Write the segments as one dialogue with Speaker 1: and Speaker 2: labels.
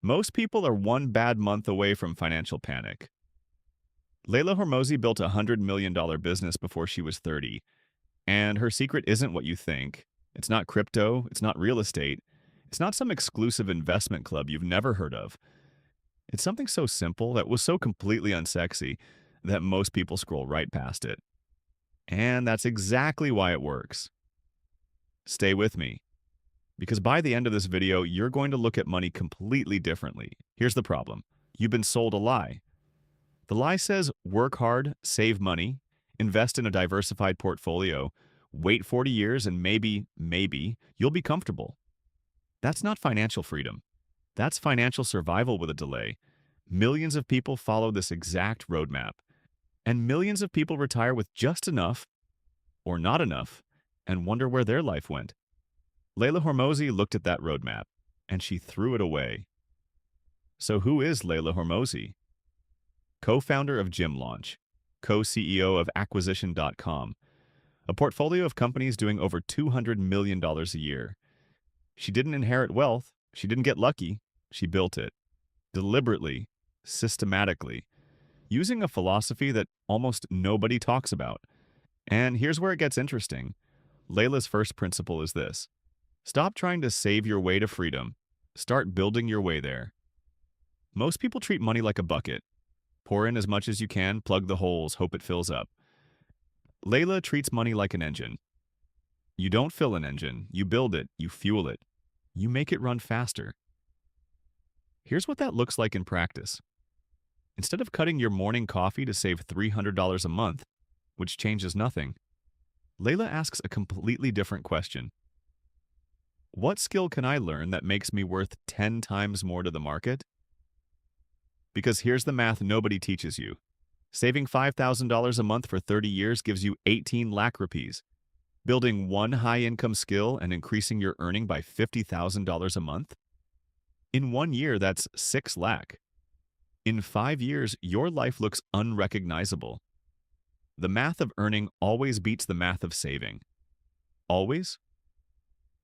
Speaker 1: Most people are one bad month away from financial panic. Leila Hormozi built a $100 million business before she was 30, and her secret isn't what you think. It's not crypto, it's not real estate, it's not some exclusive investment club you've never heard of. It's something so simple that was so completely unsexy that most people scroll right past it. And that's exactly why it works. Stay with me, because by the end of this video, you're going to look at money completely differently. Here's the problem. You've been sold a lie. The lie says work hard, save money, invest in a diversified portfolio, wait 40 years, and maybe, you'll be comfortable. That's not financial freedom. That's financial survival with a delay. Millions of people follow this exact roadmap, and millions of people retire with just enough or not enough and wonder where their life went. Leila Hormozi looked at that roadmap, and she threw it away. So who is Leila Hormozi? Co-founder of Gym Launch, co-CEO of Acquisition.com, a portfolio of companies doing over $200 million a year. She didn't inherit wealth, she didn't get lucky, she built it. Deliberately, systematically, using a philosophy that almost nobody talks about. And here's where it gets interesting. Leila's first principle is this: stop trying to save your way to freedom. Start building your way there. Most people treat money like a bucket. Pour in as much as you can, plug the holes, hope it fills up. Leila treats money like an engine. You don't fill an engine, you build it, you fuel it. You make it run faster. Here's what that looks like in practice. Instead of cutting your morning coffee to save $300 a month, which changes nothing, Leila asks a completely different question. What skill can I learn that makes me worth 10 times more to the market? Because here's the math nobody teaches you. Saving $5,000 a month for 30 years gives you 18 lakh rupees. Building one high-income skill and increasing your earning by $50,000 a month? In 1 year, that's 6 lakh. In 5 years, your life looks unrecognizable. The math of earning always beats the math of saving. Always?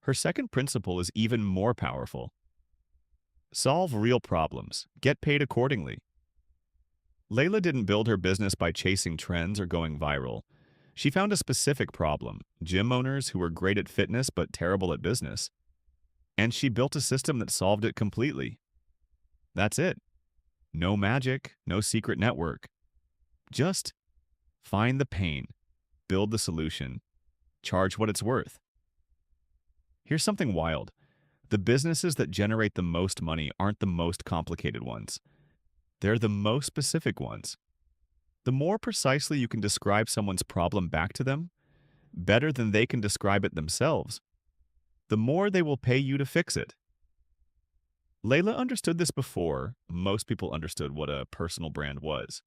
Speaker 1: Her second principle is even more powerful. Solve real problems. Get paid accordingly. Leila didn't build her business by chasing trends or going viral. She found a specific problem: gym owners who were great at fitness but terrible at business. And she built a system that solved it completely. That's it. No magic, no secret network. Just find the pain, build the solution, charge what it's worth. Here's something wild. The businesses that generate the most money aren't the most complicated ones. They're the most specific ones. The more precisely you can describe someone's problem back to them, better than they can describe it themselves, the more they will pay you to fix it. Leila understood this before most people understood what a personal brand was.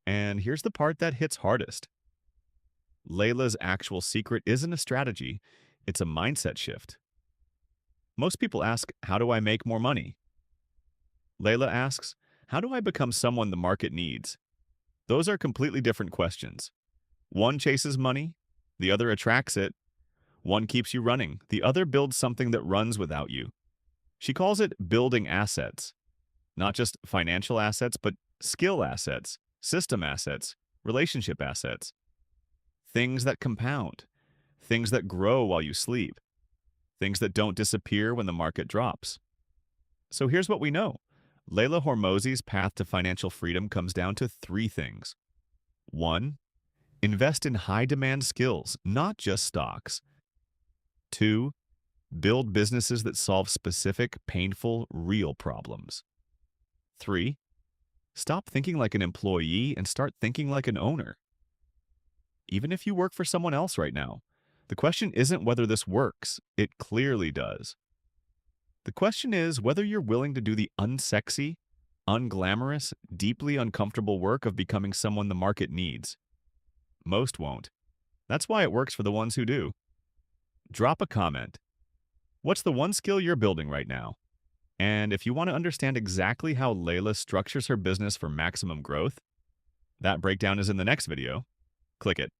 Speaker 1: And here's the part that hits hardest. Leila's actual secret isn't a strategy, it's a mindset shift. Most people ask, how do I make more money? Leila asks, how do I become someone the market needs? Those are completely different questions. One chases money, the other attracts it. One keeps you running, the other builds something that runs without you. She calls it building assets. Not just financial assets, but skill assets, system assets, relationship assets. Things that compound, things that grow while you sleep, things that don't disappear when the market drops. So here's what we know. Leila Hormozi's path to financial freedom comes down to 3 things. 1. Invest in high-demand skills, not just stocks. 2. Build businesses that solve specific, painful, real problems. 3. Stop thinking like an employee and start thinking like an owner. Even if you work for someone else right now, the question isn't whether this works. It clearly does. The question is whether you're willing to do the unsexy, unglamorous, deeply uncomfortable work of becoming someone the market needs. Most won't. That's why it works for the ones who do. Drop a comment. What's the one skill you're building right now? And if you want to understand exactly how Leila structures her business for maximum growth, that breakdown is in the next video. Click it.